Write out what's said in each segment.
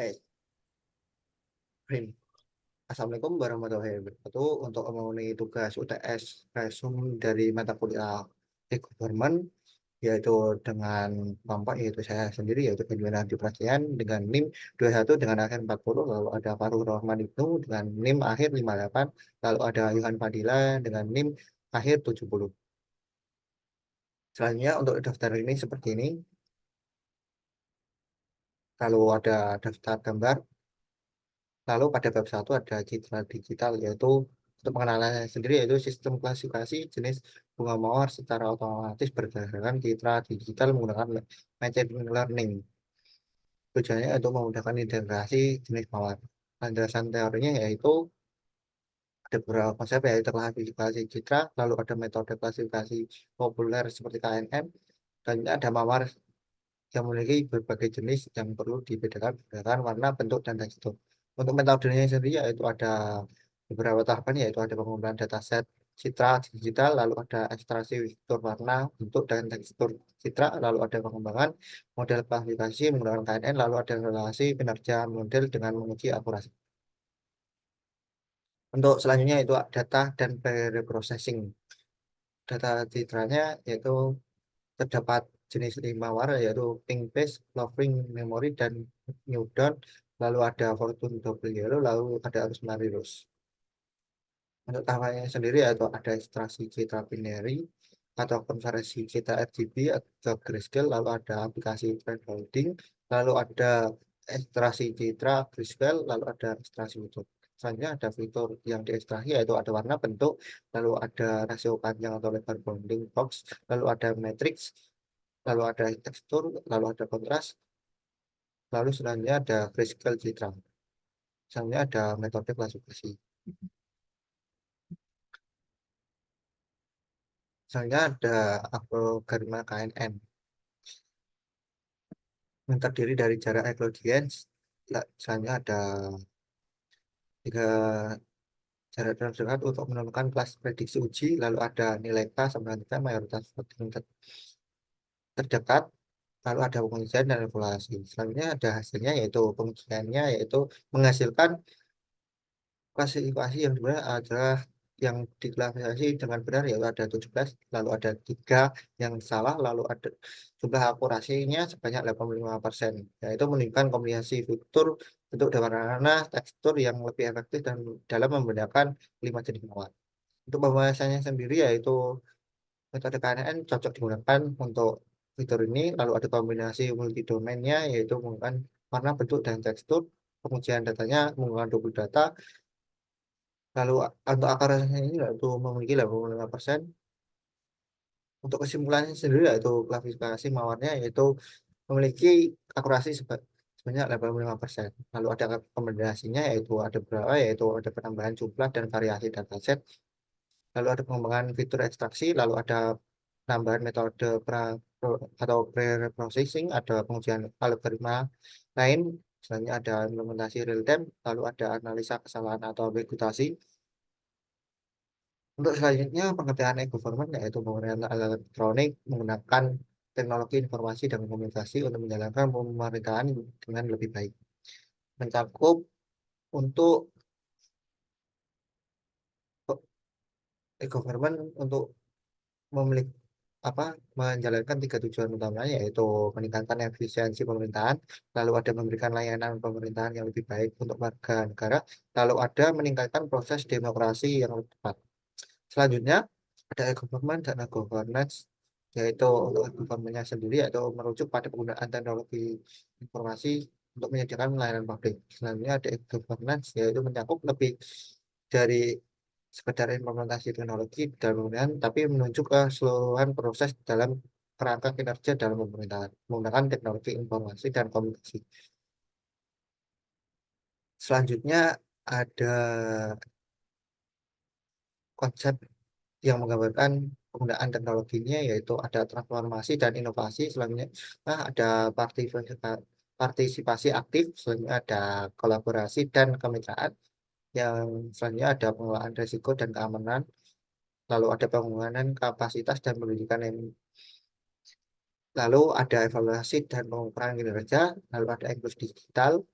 Eh, Prim. Assalamualaikum warahmatullahi wabarakatuh. Untuk memenuhi tugas UTS resume dari mata kuliah e-government, yaitu dengan kelompok yaitu saya sendiri, yaitu Benjolan Hadi Prasean dengan NIM 21 dengan akhir 40, lalu ada Fahrul Rahman Ibnu dengan NIM akhir 58, lalu ada Yohan Fadila dengan NIM akhir 70. Selanjutnya untuk daftar ini seperti ini. Lalu ada daftar gambar. Lalu pada bab satu ada citra digital, yaitu untuk pengenalannya sendiri, yaitu sistem klasifikasi jenis bunga mawar secara otomatis berdasarkan citra digital menggunakan machine learning. Tujuannya untuk memudahkan integrasi jenis mawar. Landasan teorinya yaitu ada beberapa konsep, yaitu klasifikasi citra, lalu ada metode klasifikasi populer seperti KNN, dan ada mawar yang memiliki berbagai jenis yang perlu dibedakan berdasarkan warna, bentuk, dan tekstur. Untuk metodenya sendiri yaitu ada beberapa tahapan, yaitu ada pengumpulan dataset citra digital, lalu ada ekstraksi vektor warna, bentuk, dan tekstur citra, lalu ada pengembangan model klasifikasi menggunakan KNN, lalu ada relasi kinerja model dengan menguji akurasi. Untuk selanjutnya itu data dan preprocessing. Data citranya yaitu terdapat jenis 5 warna, yaitu pink base, loving memory, dan new dawn. Lalu ada fortune double yellow, lalu ada rosemary rose. Untuk tahapannya sendiri yaitu ada ekstraksi citra binary atau konversi citra RGB atau grayscale, lalu ada aplikasi trend holding, lalu ada ekstraksi citra grayscale, lalu ada ekstraksi fitur. Selanjutnya ada fitur yang diekstraksi, yaitu ada warna, bentuk, lalu ada rasio panjang atau lebar bounding box, lalu ada matrix, lalu ada tekstur, lalu ada kontras, lalu selanjutnya ada grayscale citra. Selanjutnya ada metode klasifikasi. Selanjutnya ada algoritma KNN yang terdiri dari jarak Euclidean. Selanjutnya ada tiga jarak terdekat untuk menentukan kelas prediksi uji, lalu ada nilai K sama dengan mayoritas voting terdekat, lalu ada pengujian dan evaluasi. Selanjutnya ada hasilnya, yaitu pengujiannya yaitu menghasilkan klasifikasi yang sebenarnya adalah yang diklasifikasi dengan benar, yaitu ada 17, lalu ada 3 yang salah, lalu ada jumlah akurasinya sebanyak 85%, yaitu menunjukkan kombinasi fitur bentuk dan warna tekstur yang lebih efektif dan dalam membedakan 5 jenis mawar. Untuk pembahasannya sendiri yaitu metode KNN cocok digunakan untuk fitur ini, lalu ada kombinasi multi domainnya, yaitu menggunakan warna, bentuk, dan tekstur. Pengujian datanya menggunakan double data. Lalu untuk akarnya ini yaitu memiliki 85%. Untuk kesimpulannya sendiri yaitu klasifikasi mawarnya yaitu memiliki akurasi sebanyak 85%. Lalu ada rekomendasinya yaitu ada berapa, yaitu ada penambahan jumlah dan variasi dataset. Lalu ada pengembangan fitur ekstraksi, lalu ada penambahan metode atau pre-processing, ada pengujian algoritma lain. Selanjutnya ada implementasi real time, lalu ada analisa kesalahan atau reputasi. Untuk selanjutnya, pengertian e-government yaitu penggunaan alat elektronik menggunakan teknologi informasi dan komunikasi untuk menjalankan pemerintahan dengan lebih baik. Mencakup untuk e-government untuk memiliki apa menjalankan 3 tujuan utamanya, yaitu meningkatkan efisiensi pemerintahan, lalu ada memberikan layanan pemerintahan yang lebih baik untuk warga negara, lalu ada meningkatkan proses demokrasi yang lebih tepat. Selanjutnya ada e-government dan e-governance, yaitu untuk e-government-nya sendiri yaitu merujuk pada penggunaan teknologi informasi untuk menyediakan layanan publik. Selanjutnya ada e-governance, yaitu mencakup lebih dari sekedar implementasi teknologi dalam pemerintahan, tapi menunjuk ke keseluruhan proses dalam kerangka kinerja dalam pemerintahan menggunakan teknologi informasi dan komunikasi. Selanjutnya ada konsep yang menggambarkan penggunaan teknologinya, yaitu ada transformasi dan inovasi. Selanjutnya ada partisipasi aktif, selanjutnya ada kolaborasi dan kemitraan, yang selanjutnya ada pengelolaan risiko dan keamanan, lalu ada pengembangan kapasitas dan pendidikan yang, lalu ada evaluasi dan pengukuran kinerja, lalu ada inklusi digital,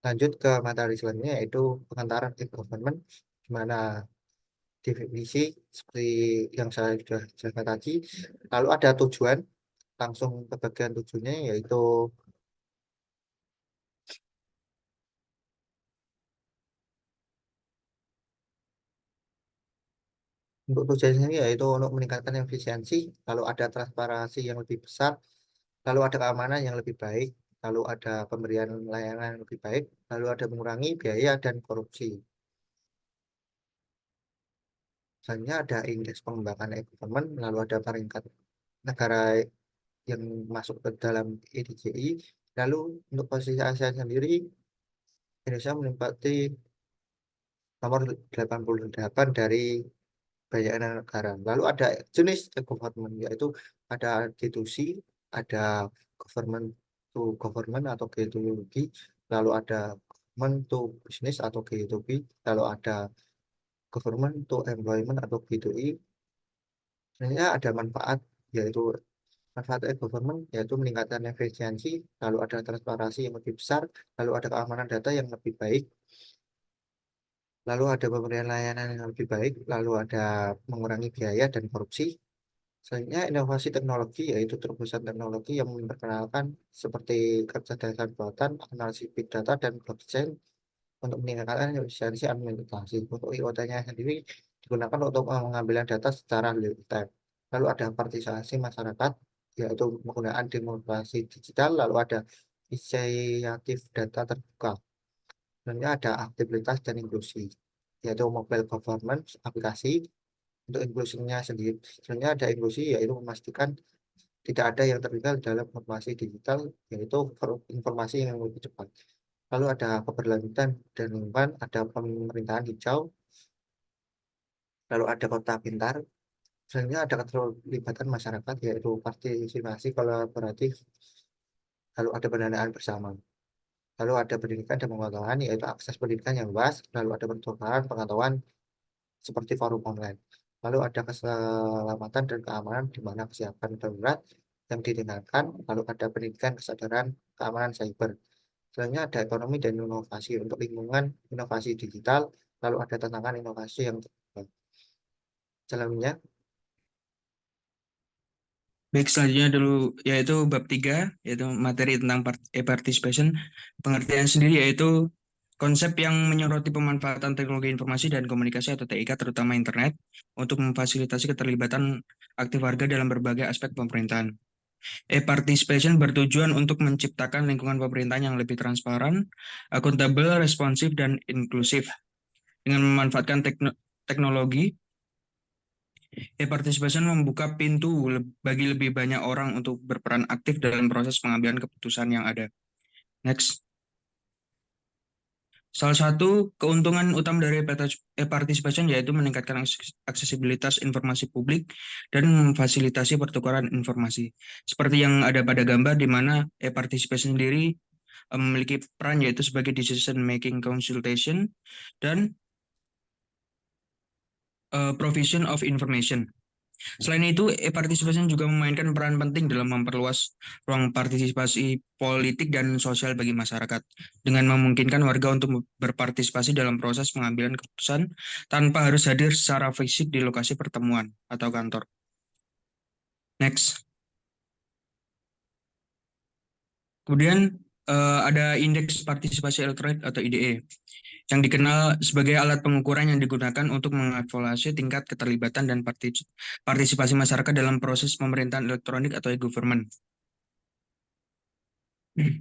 Lanjut ke materi selanjutnya yaitu pengantaran e-government, di mana definisi seperti yang saya sudah jelaskan tadi. Lalu ada tujuan, langsung ke bagian tujuannya yaitu untuk tujuannya yaitu untuk meningkatkan efisiensi, lalu ada transparansi yang lebih besar, lalu ada keamanan yang lebih baik, lalu ada pemberian layanan yang lebih baik, lalu ada mengurangi biaya dan korupsi. Selanjutnya ada indeks pengembangan e-government, lalu ada peringkat negara yang masuk ke dalam EDGI. Lalu untuk posisi ASEAN sendiri, Indonesia menempati nomor 88 dari banyak negara. Lalu ada jenis e-government, yaitu ada G2C, ada government to government atau G2G, lalu ada government to business atau G2B, lalu ada government to employment atau G2E. Sebenarnya ada manfaat, yaitu manfaat e-government, yaitu meningkatkan efisiensi, lalu ada transparansi yang lebih besar, lalu ada keamanan data yang lebih baik, lalu ada pemberian layanan yang lebih baik, lalu ada mengurangi biaya dan korupsi. Selanjutnya inovasi teknologi, yaitu terobosan teknologi yang memperkenalkan seperti kecerdasan buatan, analisis big data, dan blockchain untuk meningkatkan efisiensi administrasi. Untuk IoT-nya sendiri digunakan untuk pengambilan data secara real time. Lalu ada partisipasi masyarakat, yaitu penggunaan demokrasi digital, lalu ada inisiatif data terbuka. Selanjutnya ada aktivitas dan inklusi, yaitu mobile government aplikasi. Untuk inklusinya sendiri, sebenarnya ada inklusi yaitu memastikan tidak ada yang tertinggal dalam informasi digital, yaitu informasi yang lebih cepat. Lalu ada keberlanjutan dan lingkungan, ada pemerintahan hijau, lalu ada kota pintar. Sebenarnya ada keterlibatan masyarakat, yaitu partisipasi kolaboratif, lalu ada pendanaan bersama. Lalu ada pendidikan dan pengetahuan, yaitu akses pendidikan yang luas, lalu ada pertukaran pengetahuan seperti forum online. Lalu ada keselamatan dan keamanan, di mana kesiapan darurat yang ditingkatkan, lalu ada pendidikan kesadaran keamanan cyber. Selanjutnya ada ekonomi dan inovasi untuk lingkungan, inovasi digital, lalu ada tantangan inovasi yang terbaru. Selanjutnya, Baik, selanjutnya dulu yaitu bab 3, yaitu materi tentang e-participation. Pengertian sendiri yaitu konsep yang menyoroti pemanfaatan teknologi informasi dan komunikasi atau TIK, terutama internet, untuk memfasilitasi keterlibatan aktif warga dalam berbagai aspek pemerintahan. E-participation bertujuan untuk menciptakan lingkungan pemerintahan yang lebih transparan, akuntabel, responsif, dan inklusif. Dengan memanfaatkan teknologi, e-participation membuka pintu bagi lebih banyak orang untuk berperan aktif dalam proses pengambilan keputusan yang ada. Next. Salah satu keuntungan utama dari e-participation yaitu meningkatkan aksesibilitas informasi publik dan memfasilitasi pertukaran informasi. Seperti yang ada pada gambar, di mana e-participation sendiri memiliki peran yaitu sebagai decision making consultation dan provision of information. Selain itu, e-participation juga memainkan peran penting dalam memperluas ruang partisipasi politik dan sosial bagi masyarakat, dengan memungkinkan warga untuk berpartisipasi dalam proses pengambilan keputusan tanpa harus hadir secara fisik di lokasi pertemuan atau kantor. Next. Kemudian ada indeks partisipasi elektronik atau IDE, yang dikenal sebagai alat pengukuran yang digunakan untuk mengevaluasi tingkat keterlibatan dan partisipasi masyarakat dalam proses pemerintahan elektronik atau e-government.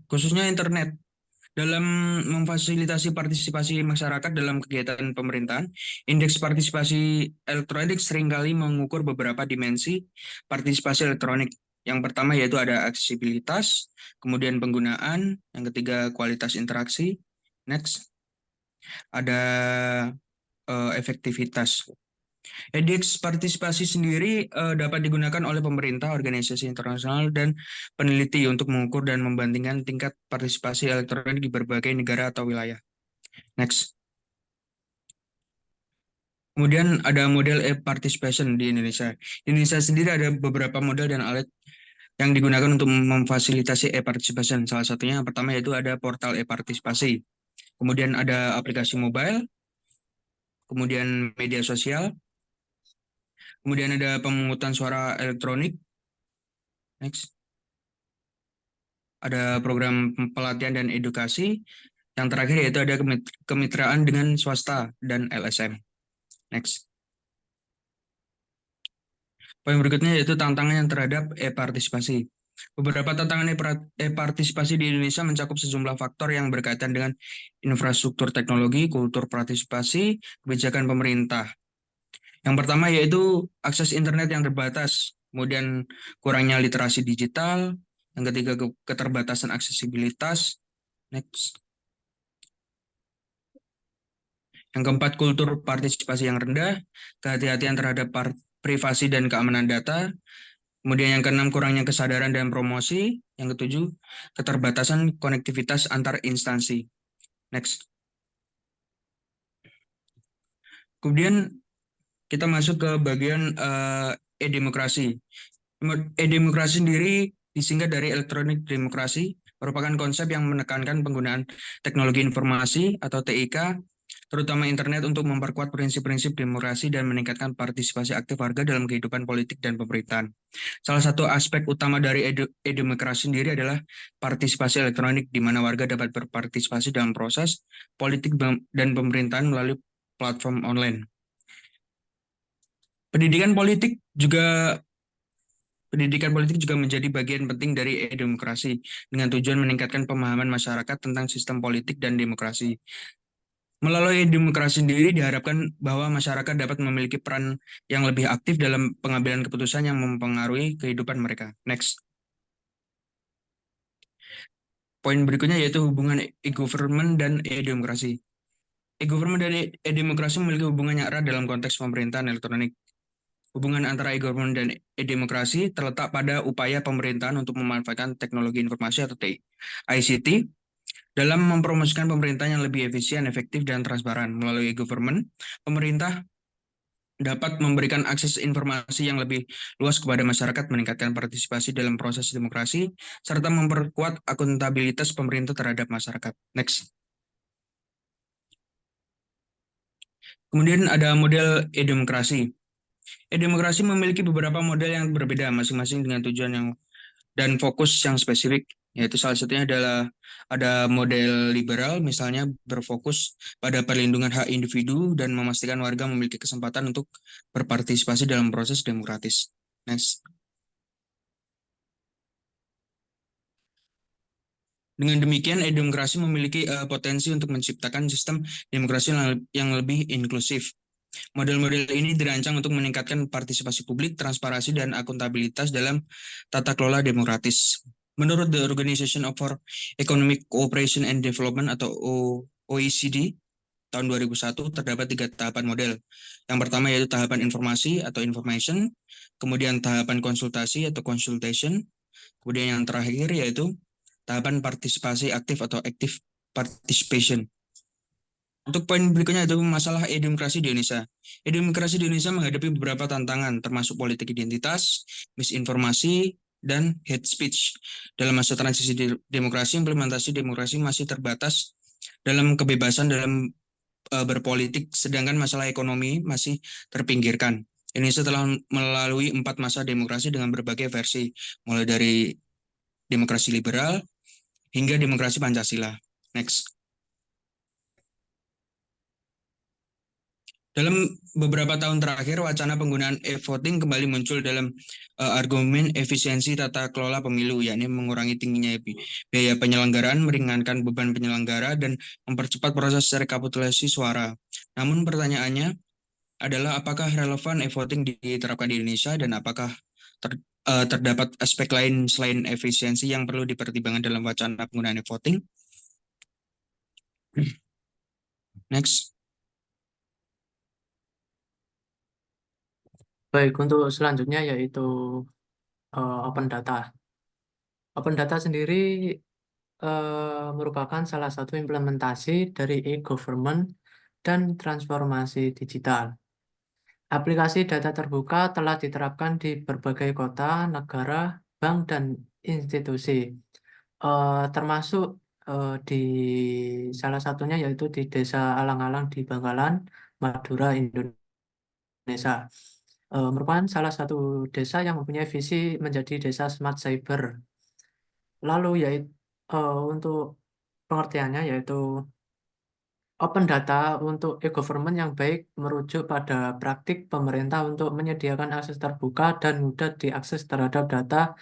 Khususnya internet. Dalam memfasilitasi partisipasi masyarakat dalam kegiatan pemerintahan, indeks partisipasi elektronik seringkali mengukur beberapa dimensi partisipasi elektronik. Yang pertama yaitu ada aksesibilitas, kemudian penggunaan, yang ketiga kualitas interaksi, next ada efektivitas. Indeks partisipasi sendiri dapat digunakan oleh pemerintah, organisasi internasional, dan peneliti untuk mengukur dan membandingkan tingkat partisipasi elektronik di berbagai negara atau wilayah. Next. Kemudian ada model e-participation di Indonesia. Di Indonesia sendiri ada beberapa model dan alat yang digunakan untuk memfasilitasi e-participation. Salah satunya yang pertama yaitu ada portal e-partisipasi. kemudian ada aplikasi mobile, kemudian media sosial, kemudian ada pemungutan suara elektronik, next, ada program pelatihan dan edukasi, yang terakhir yaitu ada kemitraan dengan swasta dan LSM. Next. Poin berikutnya yaitu tantangan yang terhadap e-partisipasi. Beberapa tantangan e-partisipasi di Indonesia mencakup sejumlah faktor yang berkaitan dengan infrastruktur teknologi, kultur partisipasi, kebijakan pemerintah. Yang pertama yaitu akses internet yang terbatas, kemudian kurangnya literasi digital, yang ketiga keterbatasan aksesibilitas, next. Yang keempat kultur partisipasi yang rendah, kehati-hatian terhadap privasi dan keamanan data, kemudian yang keenam kurangnya kesadaran dan promosi, yang ketujuh keterbatasan konektivitas antar instansi. Next. Kemudian kita masuk ke bagian e-demokrasi. E-demokrasi sendiri disingkat dari elektronik demokrasi, merupakan konsep yang menekankan penggunaan teknologi informasi atau TIK, terutama internet untuk memperkuat prinsip-prinsip demokrasi dan meningkatkan partisipasi aktif warga dalam kehidupan politik dan pemerintahan. Salah satu aspek utama dari e-demokrasi sendiri adalah partisipasi elektronik, di mana warga dapat berpartisipasi dalam proses politik dan pemerintahan melalui platform online. Pendidikan politik juga menjadi bagian penting dari e-demokrasi dengan tujuan meningkatkan pemahaman masyarakat tentang sistem politik dan demokrasi. Melalui demokrasi sendiri diharapkan bahwa masyarakat dapat memiliki peran yang lebih aktif dalam pengambilan keputusan yang mempengaruhi kehidupan mereka. Next. Poin berikutnya yaitu hubungan e-government dan e-demokrasi. E-government dan e-demokrasi memiliki hubungan yang erat dalam konteks pemerintahan elektronik. Hubungan antara e-government dan e-demokrasi terletak pada upaya pemerintahan untuk memanfaatkan teknologi informasi atau ICT dalam mempromosikan pemerintahan yang lebih efisien, efektif, dan transparan. Melalui e-government, pemerintah dapat memberikan akses informasi yang lebih luas kepada masyarakat, meningkatkan partisipasi dalam proses demokrasi, serta memperkuat akuntabilitas pemerintah terhadap masyarakat. Next. Kemudian ada model e-demokrasi. E-demokrasi memiliki beberapa model yang berbeda, masing-masing dengan tujuan yang dan fokus yang spesifik, yaitu salah satunya adalah ada model liberal, misalnya berfokus pada perlindungan hak individu dan memastikan warga memiliki kesempatan untuk berpartisipasi dalam proses demokratis. Next. Dengan demikian, e-demokrasi memiliki potensi untuk menciptakan sistem demokrasi yang lebih inklusif. Model-model ini dirancang untuk meningkatkan partisipasi publik, transparansi, dan akuntabilitas dalam tata kelola demokratis. Menurut The Organization for Economic Cooperation and Development atau OECD, tahun 2001 terdapat 3 tahapan model. Yang pertama yaitu tahapan informasi atau information, kemudian tahapan konsultasi atau consultation, kemudian yang terakhir yaitu tahapan partisipasi aktif atau active participation. Untuk poin berikutnya itu masalah e-demokrasi di Indonesia. E-demokrasi di Indonesia menghadapi beberapa tantangan, termasuk politik identitas, misinformasi, dan hate speech. Dalam masa transisi demokrasi, implementasi demokrasi masih terbatas dalam kebebasan dalam berpolitik, sedangkan masalah ekonomi masih terpinggirkan. Indonesia telah melalui 4 masa demokrasi dengan berbagai versi, mulai dari demokrasi liberal hingga demokrasi Pancasila. Next. Dalam beberapa tahun terakhir, wacana penggunaan e-voting kembali muncul dalam argumen efisiensi tata kelola pemilu, yakni mengurangi tingginya biaya penyelenggaraan, meringankan beban penyelenggara, dan mempercepat proses rekapitulasi suara. Namun pertanyaannya adalah apakah relevan e-voting diterapkan di Indonesia dan apakah terdapat aspek lain selain efisiensi yang perlu dipertimbangkan dalam wacana penggunaan e-voting? Next. Baik, untuk selanjutnya yaitu open data. Open data sendiri merupakan salah satu implementasi dari e-government dan transformasi digital. Aplikasi data terbuka telah diterapkan di berbagai kota, negara, bank, dan institusi, termasuk di salah satunya yaitu di Desa Alang-Alang di Bangkalan, Madura, Indonesia. Merupakan salah satu desa yang mempunyai visi menjadi desa smart cyber. Lalu yaitu untuk pengertiannya yaitu open data untuk e-government yang baik merujuk pada praktik pemerintah untuk menyediakan akses terbuka dan mudah diakses terhadap data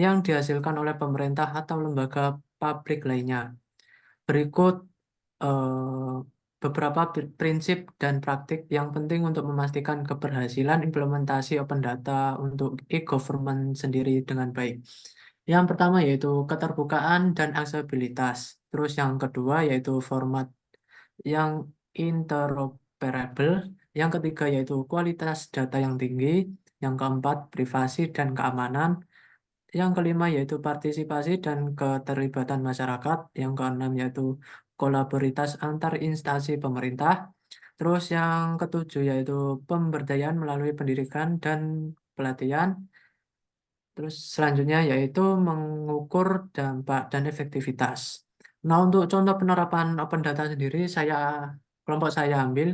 yang dihasilkan oleh pemerintah atau lembaga publik lainnya. Berikut eh, beberapa prinsip dan praktik yang penting untuk memastikan keberhasilan implementasi open data untuk e-government sendiri dengan baik. Yang pertama yaitu keterbukaan dan aksesibilitas. Terus yang kedua yaitu format yang interoperable. Yang ketiga yaitu kualitas data yang tinggi. Yang keempat privasi dan keamanan. Yang kelima yaitu partisipasi dan keterlibatan masyarakat. Yang keenam yaitu kolaborasi antar instansi pemerintah. Terus yang ketujuh yaitu pemberdayaan melalui pendidikan dan pelatihan. Terus selanjutnya yaitu mengukur dampak dan efektivitas. Nah, untuk contoh penerapan open data sendiri kelompok saya ambil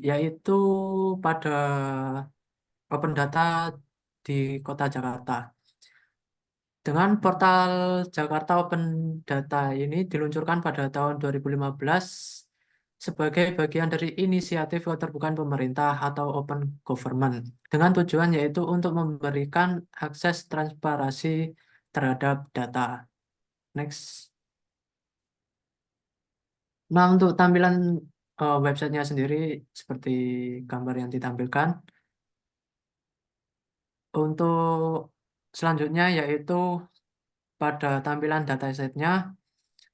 yaitu pada open data di Kota Jakarta. Dengan portal Jakarta Open Data ini diluncurkan pada tahun 2015 sebagai bagian dari inisiatif keterbukaan pemerintah atau Open Government dengan tujuan yaitu untuk memberikan akses transparansi terhadap data. Next. Nah, untuk tampilan websitenya sendiri seperti gambar yang ditampilkan. Untuk selanjutnya yaitu pada tampilan datasetnya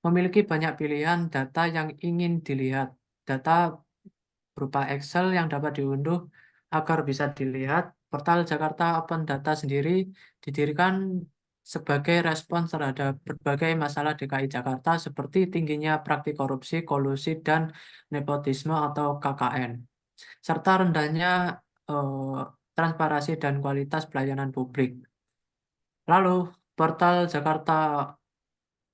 memiliki banyak pilihan data yang ingin dilihat. Data berupa Excel yang dapat diunduh agar bisa dilihat. Portal Jakarta Open Data sendiri didirikan sebagai respons terhadap berbagai masalah DKI Jakarta seperti tingginya praktik korupsi, kolusi, dan nepotisme atau KKN, serta rendahnya eh, transparansi dan kualitas pelayanan publik. Lalu, portal Jakarta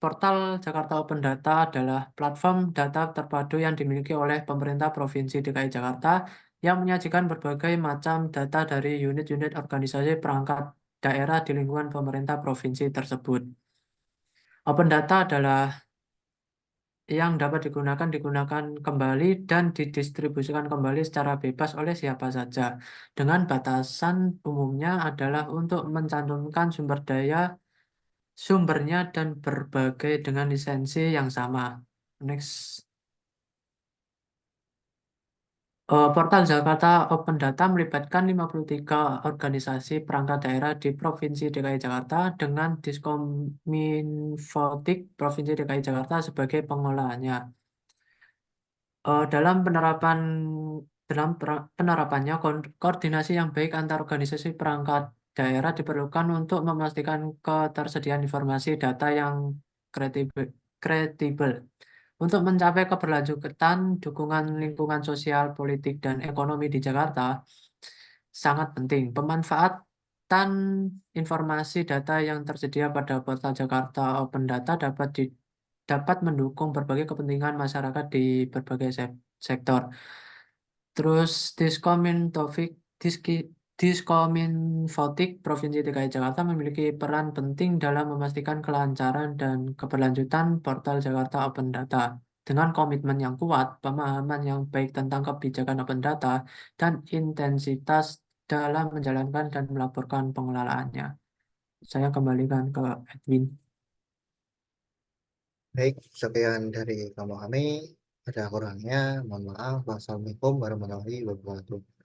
Portal Jakarta Open Data adalah platform data terpadu yang dimiliki oleh pemerintah Provinsi DKI Jakarta yang menyajikan berbagai macam data dari unit-unit organisasi perangkat daerah di lingkungan pemerintah provinsi tersebut. Open data adalah yang dapat digunakan kembali dan didistribusikan kembali secara bebas oleh siapa saja. Dengan batasan umumnya adalah untuk mencantumkan sumbernya dan berbagai dengan lisensi yang sama. Next. Portal Jakarta Open Data melibatkan 53 organisasi perangkat daerah di Provinsi DKI Jakarta dengan Diskominfotik Provinsi DKI Jakarta sebagai pengelolanya. Dalam penerapannya, koordinasi yang baik antar organisasi perangkat daerah diperlukan untuk memastikan ketersediaan informasi data yang kredibel. Untuk mencapai keberlanjutan dukungan lingkungan sosial, politik, dan ekonomi di Jakarta, sangat penting. Pemanfaatan informasi data yang tersedia pada portal Jakarta Open Data dapat mendukung berbagai kepentingan masyarakat di berbagai sektor. Terus Diskominfotik Provinsi DKI Jakarta memiliki peran penting dalam memastikan kelancaran dan keberlanjutan portal Jakarta Open Data. Dengan komitmen yang kuat, pemahaman yang baik tentang kebijakan open data, dan intensitas dalam menjalankan dan melaporkan pengelolaannya. Saya kembalikan ke Edwin. Baik, sekian dari kamu kami. Ada kurangnya, mohon maaf. Wassalamualaikum warahmatullahi wabarakatuh.